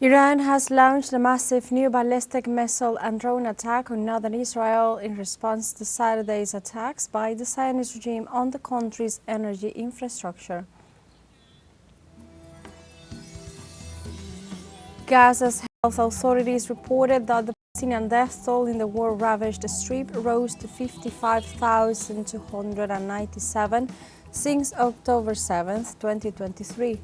Iran has launched a massive new ballistic missile and drone attack on northern Israel in response to Saturday's attacks by the Zionist regime on the country's energy infrastructure. Gaza's health authorities reported that the Palestinian death toll in the war-ravaged Strip rose to 55,297 since October 7, 2023.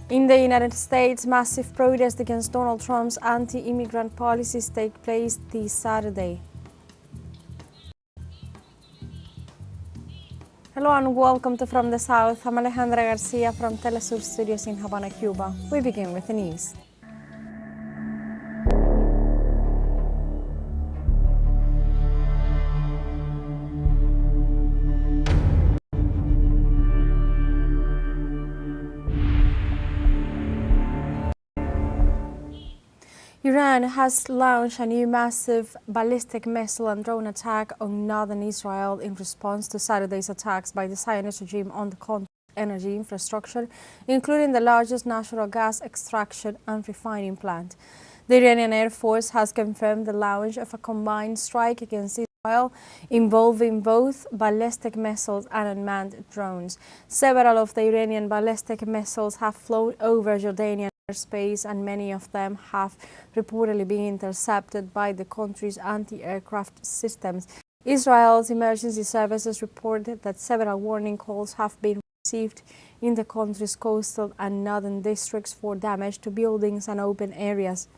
In the United States, massive protests against Donald Trump's anti-immigrant policies take place this Saturday. Hello and welcome to From the South. I'm Alejandra Garcia from teleSUR studios in Havana, Cuba. We begin with the news. Iran has launched a new massive ballistic missile and drone attack on northern Israel in response to Saturday's attacks by the Zionist regime on the country's energy infrastructure, including the largest natural gas extraction and refining plant. The Iranian Air Force has confirmed the launch of a combined strike against Israel involving both ballistic missiles and unmanned drones. Several of the Iranian ballistic missiles have flown over Jordanian airspace, and many of them have reportedly been intercepted by the country's anti-aircraft systems. Israel's emergency services reported that several warning calls have been received in the country's coastal and northern districts for damage to buildings and open areas.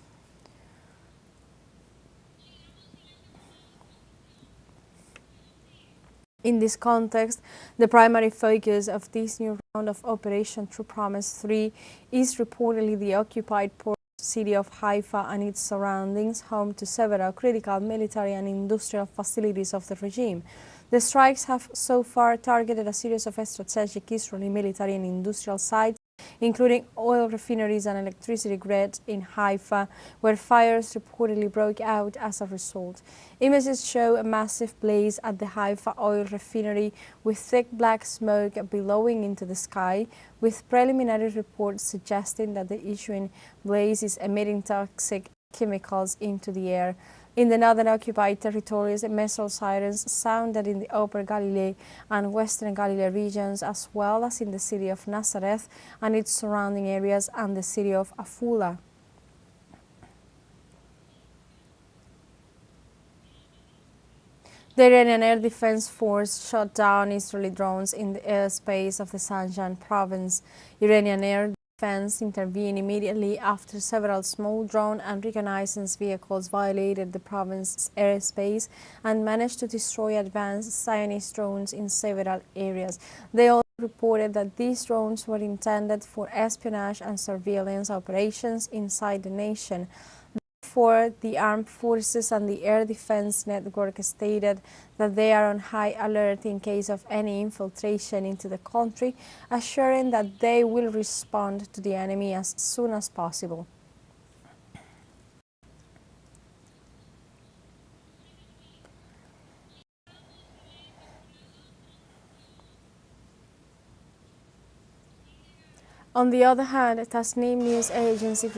In this context, the primary focus of this new round of Operation True Promise 3 is reportedly the occupied port city of Haifa and its surroundings, home to several critical military and industrial facilities of the regime. The strikes have so far targeted a series of strategic Israeli military and industrial sites, including oil refineries and electricity grids in Haifa, where fires reportedly broke out as a result. Images show a massive blaze at the Haifa oil refinery with thick black smoke billowing into the sky, with preliminary reports suggesting that the ensuing blaze is emitting toxic chemicals into the air. In the northern occupied territories, missile sirens sounded in the Upper Galilee and Western Galilee regions, as well as in the city of Nazareth and its surrounding areas and the city of Afula. the Iranian Air Defense Force shot down Israeli drones in the airspace of the Zanjan province. Iranian Air Defense intervened immediately after several small drone and reconnaissance vehicles violated the province's airspace and managed to destroy advanced Zionist drones in several areas. They also reported that these drones were intended for espionage and surveillance operations inside the nation. Therefore, the armed forces and the air defense network stated that they are on high alert in case of any infiltration into the country, assuring that they will respond to the enemy as soon as possible. On the other hand, Tasnim news agency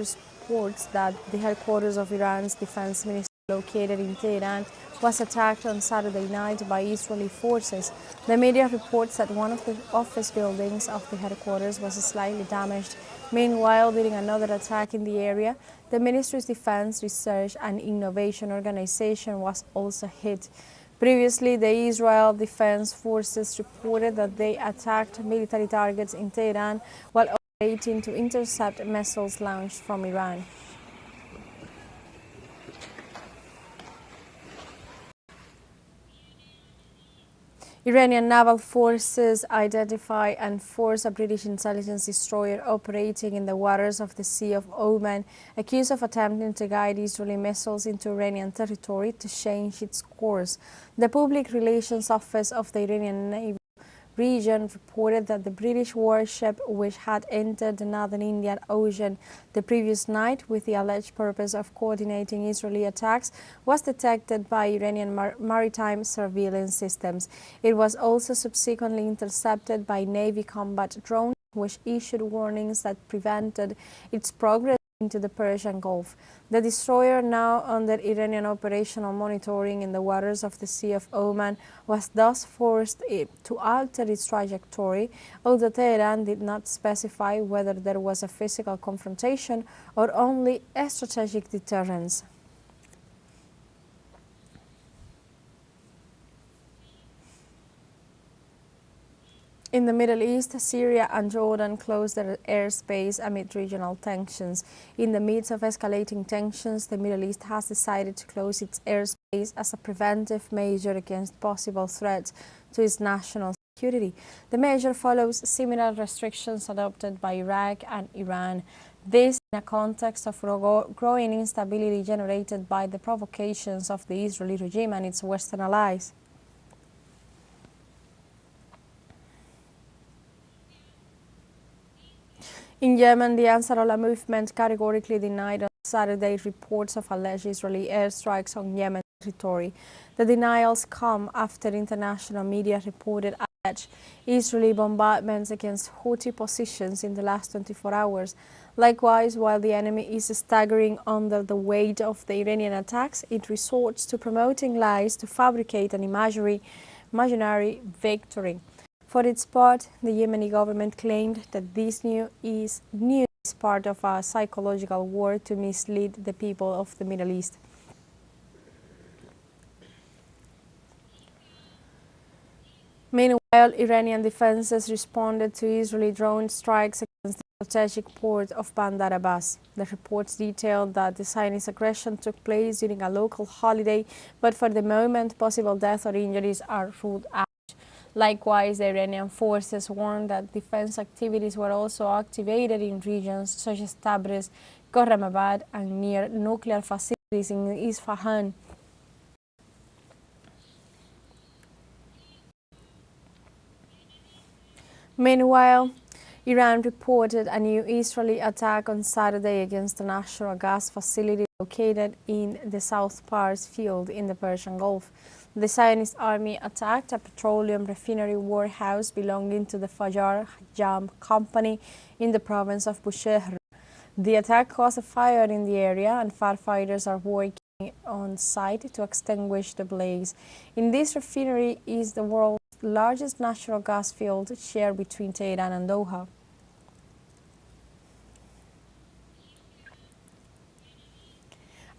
reports that the headquarters of Iran's defense ministry located in Tehran was attacked on Saturday night by Israeli forces. The media reports that one of the office buildings of the headquarters was slightly damaged. Meanwhile, during another attack in the area, the ministry's Defense Research and Innovation Organization was also hit. Previously, the Israel Defense Forces reported that they attacked military targets in Tehran while operating to intercept missiles launched from Iran. Iranian naval forces identify and force a British intelligence destroyer operating in the waters of the Sea of Oman, accused of attempting to guide Israeli missiles into Iranian territory to change its course. The Public Relations Office of the Iranian Naval region reported that the British warship, which had entered the northern Indian Ocean the previous night with the alleged purpose of coordinating Israeli attacks, was detected by Iranian maritime surveillance systems. It was also subsequently intercepted by Navy combat drones, which issued warnings that prevented its progress into the Persian Gulf. The destroyer, now under Iranian operational monitoring in the waters of the Sea of Oman, was thus forced to alter its trajectory, although Tehran did not specify whether there was a physical confrontation or only a strategic deterrence. In the Middle East, Syria and Jordan closed their airspace amid regional tensions. In the midst of escalating tensions, the Middle East has decided to close its airspace as a preventive measure against possible threats to its national security. The measure follows similar restrictions adopted by Iraq and Iran. This in a context of growing instability generated by the provocations of the Israeli regime and its Western allies. In Yemen, the Ansarullah movement categorically denied on Saturday reports of alleged Israeli airstrikes on Yemen territory. The denials come after international media reported alleged Israeli bombardments against Houthi positions in the last 24 hours. Likewise, while the enemy is staggering under the weight of the Iranian attacks, it resorts to promoting lies to fabricate an imaginary victory. For its part, the Yemeni government claimed that this news is part of a psychological war to mislead the people of the Middle East. Meanwhile, Iranian defenses responded to Israeli drone strikes against the strategic port of Bandar Abbas. The reports detailed that the Zionist aggression took place during a local holiday, but for the moment, possible deaths or injuries are ruled out. Likewise, the Iranian forces warned that defense activities were also activated in regions such as Tabriz, Khorramabad, and near nuclear facilities in Isfahan. Meanwhile, Iran reported a new Israeli attack on Saturday against a natural gas facility located in the South Pars field in the Persian Gulf. The Zionist army attacked a petroleum refinery warehouse belonging to the Fajar Jam company in the province of Bushehr. The attack caused a fire in the area, and firefighters are working on site to extinguish the blaze. In this refinery is the world's largest natural gas field shared between Tehran and Doha.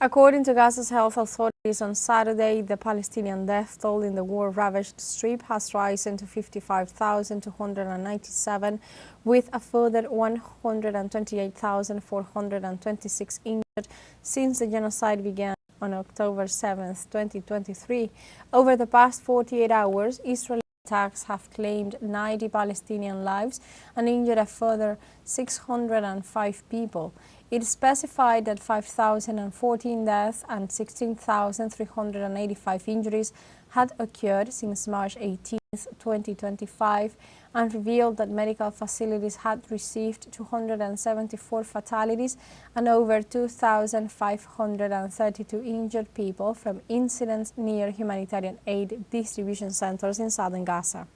According to Gaza's health authorities, on Saturday, the Palestinian death toll in the war-ravaged Strip has risen to 55,297, with a further 128,426 injured since the genocide began on October 7, 2023. Over the past 48 hours, Israeli attacks have claimed 90 Palestinian lives and injured a further 605 people. It specified that 5,014 deaths and 16,385 injuries had occurred since March 18, 2025, and revealed that medical facilities had received 274 fatalities and over 2,532 injured people from incidents near humanitarian aid distribution centers in southern Gaza.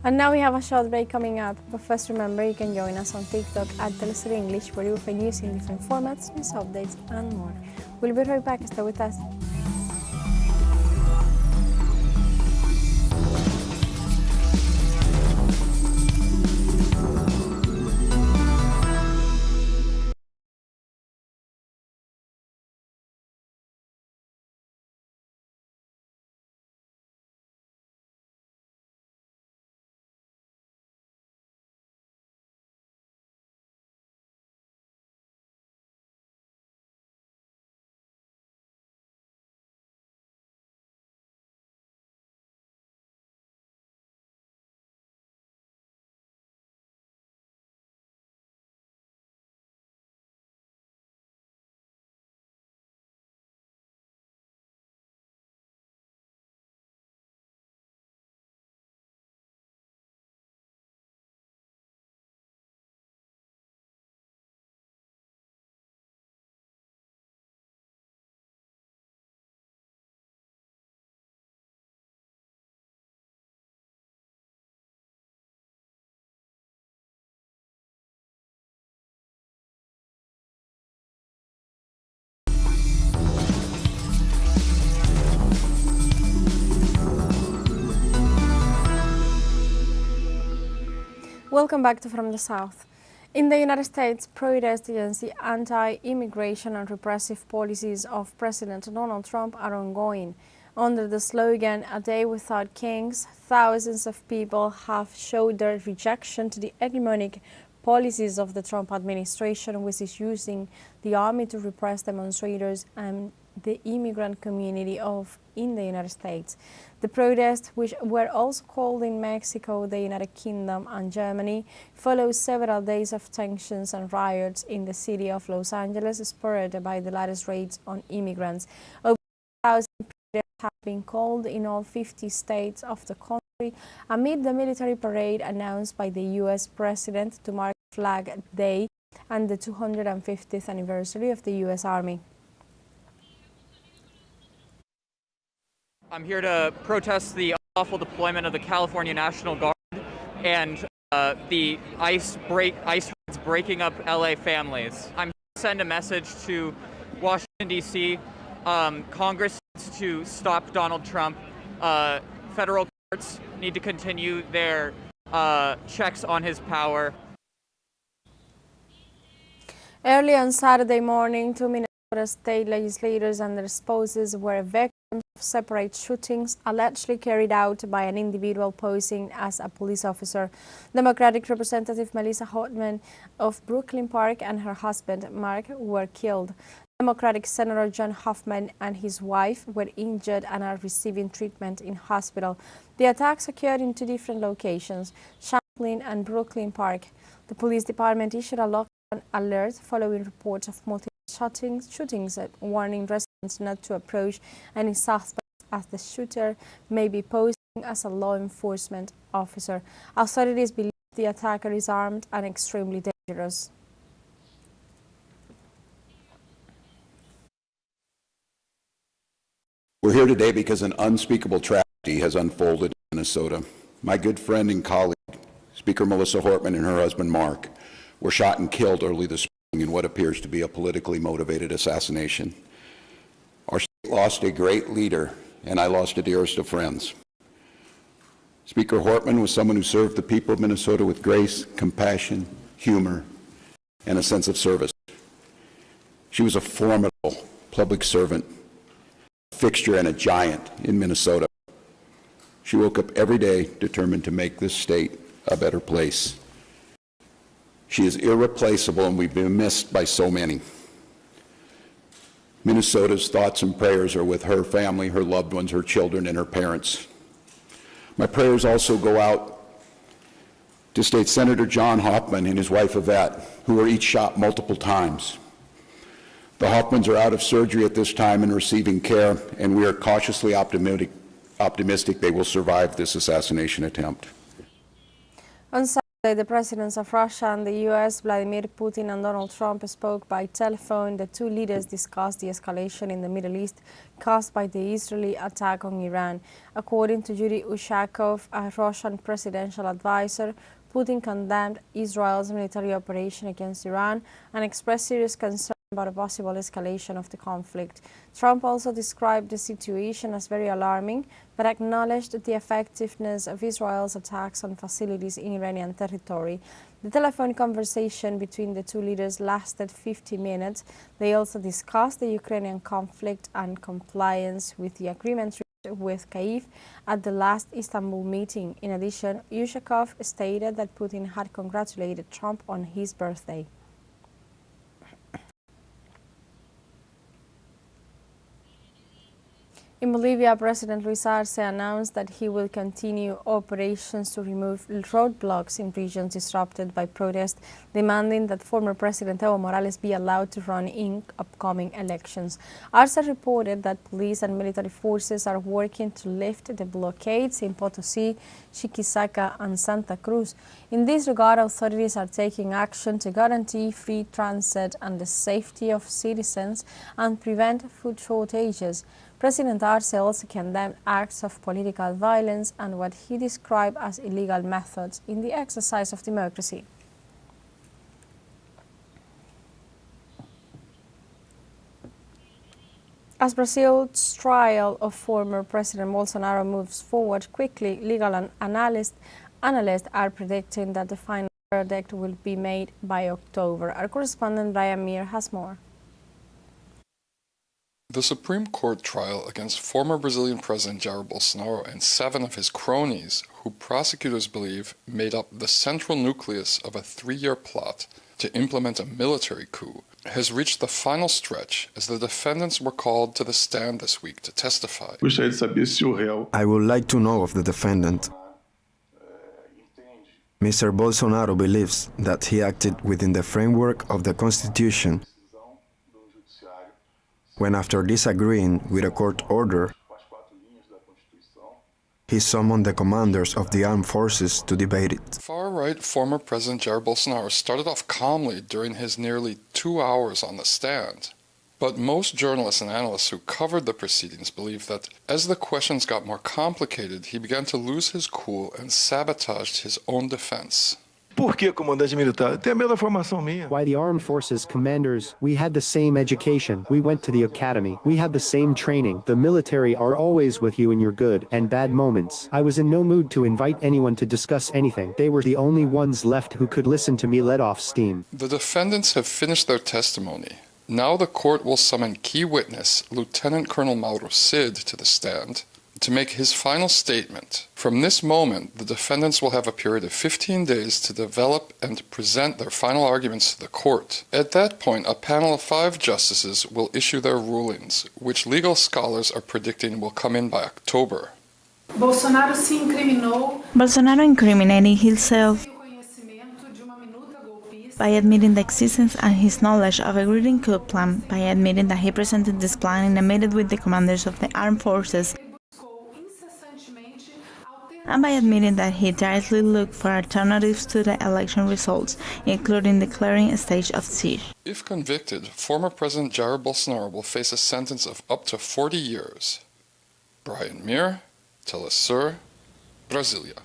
And now we have a short break coming up, but first remember you can join us on TikTok at teleSUR English, where you'll find news in different formats, news updates and more. We'll be right back, stay with us. Welcome back to From the South. In the United States, protests against the anti-immigration and repressive policies of President Donald Trump are ongoing. Under the slogan, "A Day Without Kings," thousands of people have showed their rejection to the hegemonic policies of the Trump administration, which is using the army to repress demonstrators and the immigrant community in the United States. The protests, which were also called in Mexico, the United Kingdom and Germany, follow several days of tensions and riots in the city of Los Angeles, spurred by the latest raids on immigrants. Over 1,000 protests have been called in all 50 states of the country amid the military parade announced by the U.S. President to mark Flag Day and the 250th anniversary of the U.S. Army. I'm here to protest the unlawful deployment of the California National Guard and the ICE raids breaking up LA families. I'm here to send a message to Washington, D.C. Congress needs to stop Donald Trump. Federal courts need to continue their checks on his power. Early on Saturday morning, 2 Minnesota state legislators and their spouses were victims of separate shootings allegedly carried out by an individual posing as a police officer. Democratic Representative Melissa Hottman of Brooklyn Park and her husband, Mark, were killed. Democratic Senator John Hoffman and his wife were injured and are receiving treatment in hospital. The attacks occurred in two different locations, Champlain and Brooklyn Park. The police department issued a lockdown alert following reports of multiple shootings, warning residents not to approach any suspects as the shooter may be posing as a law enforcement officer. Authorities believe the attacker is armed and extremely dangerous. We're here today because an unspeakable tragedy has unfolded in Minnesota. My good friend and colleague, Speaker Melissa Hortman, and her husband Mark were shot and killed early this spring in what appears to be a politically motivated assassination. Our state lost a great leader, and I lost a dearest of friends. Speaker Hortman was someone who served the people of Minnesota with grace, compassion, humor, and a sense of service. She was a formidable public servant, a fixture and a giant in Minnesota. She woke up every day determined to make this state a better place. She is irreplaceable, and we've been missed by so many. Minnesota's thoughts and prayers are with her family, her loved ones, her children, and her parents. My prayers also go out to State Senator John Hoffman and his wife Yvette, who were each shot multiple times. The Hoffmans are out of surgery at this time and receiving care, and we are cautiously optimistic they will survive this assassination attempt. On Saturday, the presidents of Russia and the U.S., Vladimir Putin and Donald Trump, spoke by telephone. The two leaders discussed the escalation in the Middle East caused by the Israeli attack on Iran. According to Yuri Ushakov, a Russian presidential advisor, Putin condemned Israel's military operation against Iran and expressed serious concern about a possible escalation of the conflict. Trump also described the situation as very alarming, but acknowledged the effectiveness of Israel's attacks on facilities in Iranian territory. The telephone conversation between the two leaders lasted 50 minutes. They also discussed the Ukrainian conflict and compliance with the agreement with Kyiv at the last Istanbul meeting. In addition, Ushakov stated that Putin had congratulated Trump on his birthday. In Bolivia, President Luis Arce announced that he will continue operations to remove roadblocks in regions disrupted by protests, demanding that former President Evo Morales be allowed to run in upcoming elections. Arce reported that police and military forces are working to lift the blockades in Potosí, Chiquisaca, and Santa Cruz. In this regard, authorities are taking action to guarantee free transit and the safety of citizens and prevent food shortages. President Arce also condemned acts of political violence and what he described as illegal methods in the exercise of democracy. As Brazil's trial of former President Bolsonaro moves forward quickly, legal analysts are predicting that the final verdict will be made by October. Our correspondent Brian Mir has more. The Supreme Court trial against former Brazilian President Jair Bolsonaro and 7 of his cronies, who prosecutors believe made up the central nucleus of a 3-year plot to implement a military coup, has reached the final stretch as the defendants were called to the stand this week to testify. I would like to know of the defendant. Mr. Bolsonaro believes that he acted within the framework of the Constitution when, after disagreeing with a court order, he summoned the commanders of the armed forces to debate it. Far-right former President Jair Bolsonaro started off calmly during his nearly 2 hours on the stand. But most journalists and analysts who covered the proceedings believe that as the questions got more complicated, he began to lose his cool and sabotaged his own defense. Por que, comandante militar? Tem a mesma formação minha. Why the armed forces commanders? We had the same education. We went to the academy. We had the same training. The military are always with you in your good and bad moments. I was in no mood to invite anyone to discuss anything. They were the only ones left who could listen to me let off steam. The defendants have finished their testimony. Now the court will summon key witness, Lieutenant Colonel Mauro Cid, to the stand to make his final statement. From this moment, the defendants will have a period of 15 days to develop and present their final arguments to the court. At that point, a panel of 5 justices will issue their rulings, which legal scholars are predicting will come in by October. Bolsonaro incriminated himself by admitting the existence and his knowledge of a grading coup plan, by admitting that he presented this plan in a meeting with the commanders of the armed forces, and by admitting that he tirelessly looked for alternatives to the election results, including declaring a state of siege. If convicted, former President Jair Bolsonaro will face a sentence of up to 40 years. Brian Mir, teleSUR, Brasilia.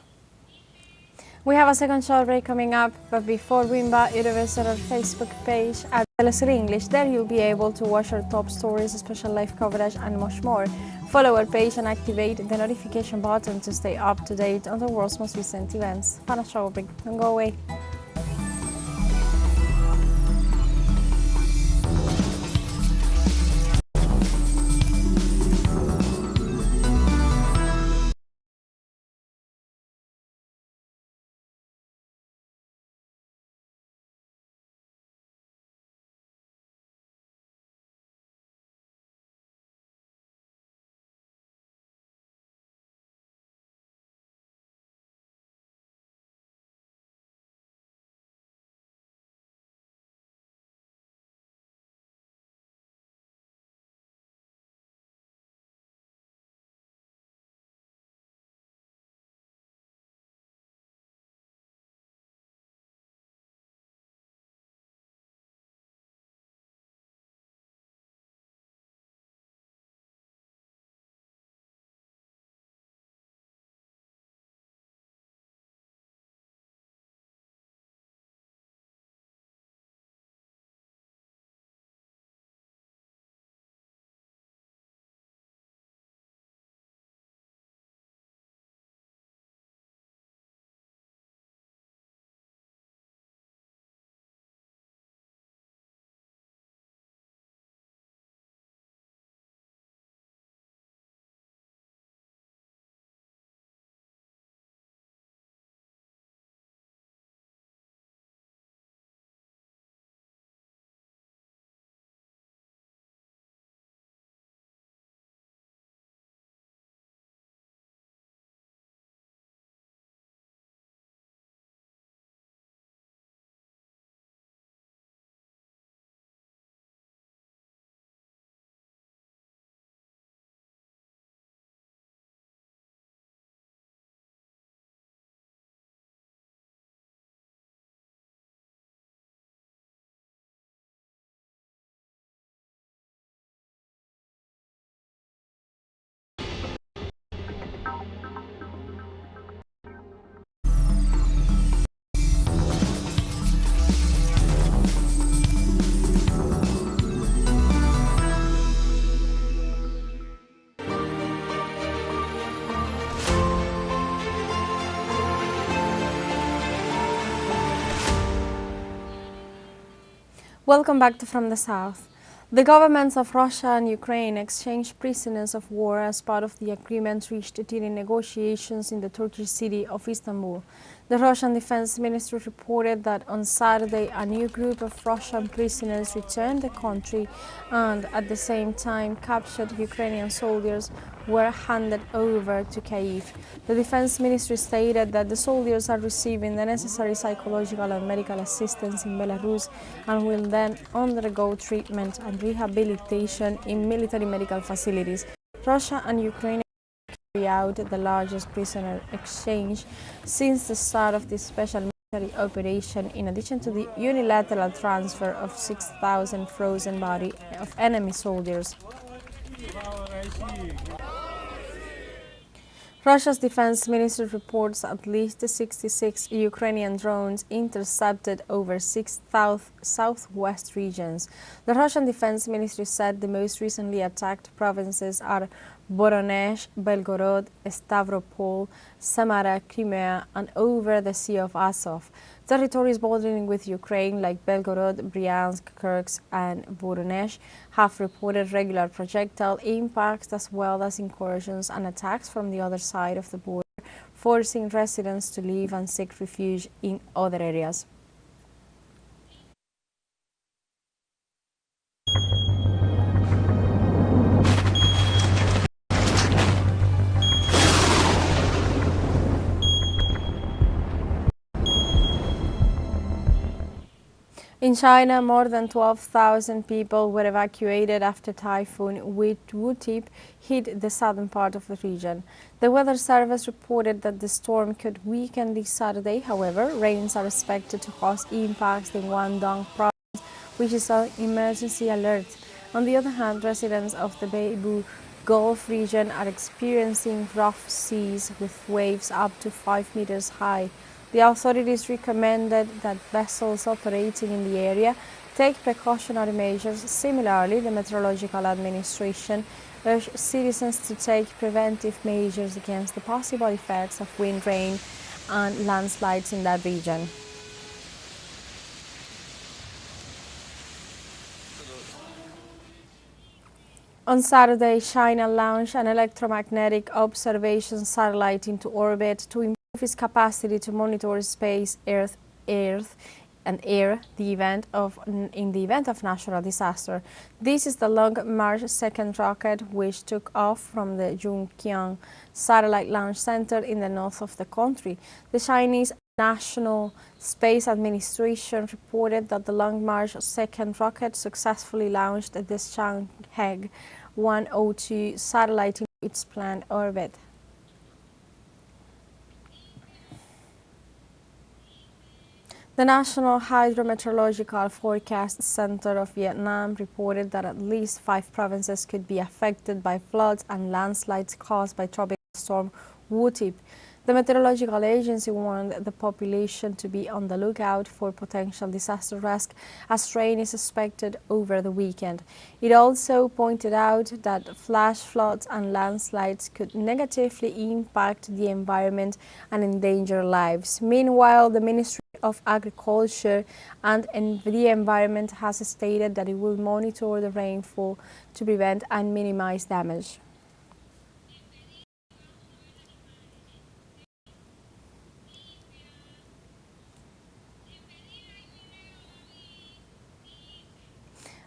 We have a second short break coming up, but before we invite you to visit our Facebook page at teleSUR English. There you'll be able to watch our top stories, special live coverage and much more. Follow our page and activate the notification button to stay up to date on the world's most recent events. Final short break, don't go away. Welcome back to From the South. The governments of Russia and Ukraine exchanged prisoners of war as part of the agreement reached during negotiations in the Turkish city of Istanbul. The Russian Defense Ministry reported that on Saturday a new group of Russian prisoners returned the country and at the same time captured Ukrainian soldiers were handed over to Kyiv. The Defense Ministry stated that the soldiers are receiving the necessary psychological and medical assistance in Belarus and will then undergo treatment and rehabilitation in military medical facilities. Russia and Ukraine carry out the largest prisoner exchange since the start of this special military operation, in addition to the unilateral transfer of 6,000 frozen bodies of enemy soldiers. Russia's defense ministry reports at least 66 Ukrainian drones intercepted over 6 southwest regions. The Russian defense ministry said the most recently attacked provinces are Voronezh, Belgorod, Stavropol, Samara, Crimea, and over the Sea of Azov. Territories bordering with Ukraine like Belgorod, Bryansk, Kursk, and Voronezh have reported regular projectile impacts as well as incursions and attacks from the other side of the border, forcing residents to leave and seek refuge in other areas. In China, more than 12,000 people were evacuated after Typhoon Wu-Tip hit the southern part of the region. The Weather Service reported that the storm could weaken this Saturday. However, rains are expected to cause impacts in Guangdong province, which is on emergency alert. On the other hand, residents of the Beibu Gulf region are experiencing rough seas with waves up to 5 meters high. The authorities recommended that vessels operating in the area take precautionary measures. Similarly, the Meteorological Administration urged citizens to take preventive measures against the possible effects of wind, rain, and landslides in that region. On Saturday, China launched an electromagnetic observation satellite into orbit to improve its capacity to monitor space, earth, and air in the event of natural disaster. This is the Long March 2nd rocket, which took off from the Zhongqiang Satellite Launch Center in the north of the country. The Chinese National Space Administration reported that the Long March 2nd rocket successfully launched the Chang'e 102 satellite into its planned orbit. The National Hydrometeorological Forecast Center of Vietnam reported that at least 5 provinces could be affected by floods and landslides caused by tropical storm Wu-Tip. The meteorological agency warned the population to be on the lookout for potential disaster risk as rain is expected over the weekend. It also pointed out that flash floods and landslides could negatively impact the environment and endanger lives. Meanwhile, the Ministry of Agriculture and the Environment has stated that it will monitor the rainfall to prevent and minimize damage.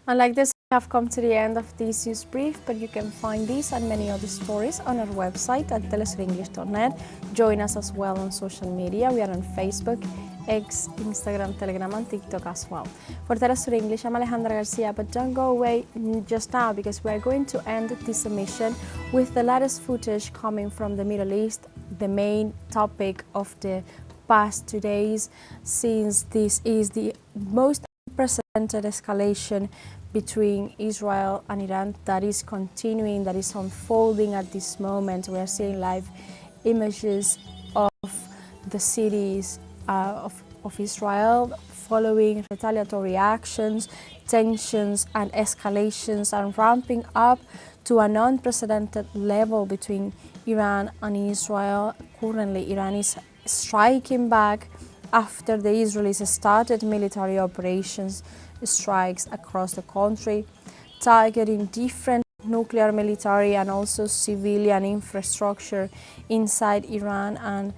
And like this, we have come to the end of this news brief, but you can find these and many other stories on our website at telesurenglish.net. Join us as well on social media. We are on Facebook, X, Instagram, Telegram, and TikTok as well. For TeleSUR English, I'm Alejandra Garcia, but don't go away just now because we are going to end this emission with the latest footage coming from the Middle East, the main topic of the past 2 days, since this is the most unprecedented escalation between Israel and Iran that is continuing, that is unfolding at this moment. We are seeing live images of the cities of Israel following retaliatory actions, tensions and escalations and ramping up to an unprecedented level between Iran and Israel. Currently, Iran is striking back after the Israelis started military operations strikes across the country, targeting different nuclear, military and also civilian infrastructure inside Iran and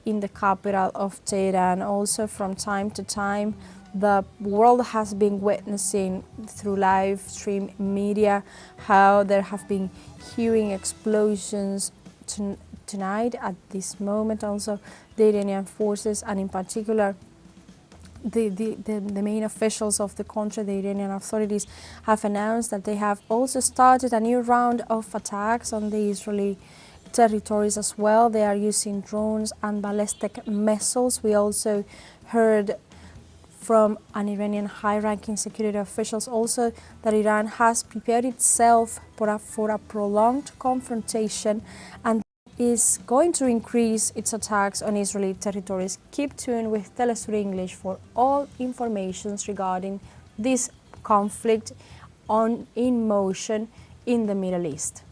in the capital of Tehran. Also, from time to time, the world has been witnessing through live stream media how there have been hearing explosions tonight at this moment. Also, the Iranian forces, and in particular the main officials of the country, the Iranian authorities, have announced that they have also started a new round of attacks on the Israeli territories as well. They are using drones and ballistic missiles. We also heard from an Iranian high-ranking security officials also that Iran has prepared itself for a prolonged confrontation and is going to increase its attacks on Israeli territories. Keep tuned with teleSUR English for all information regarding this conflict in motion in the Middle East.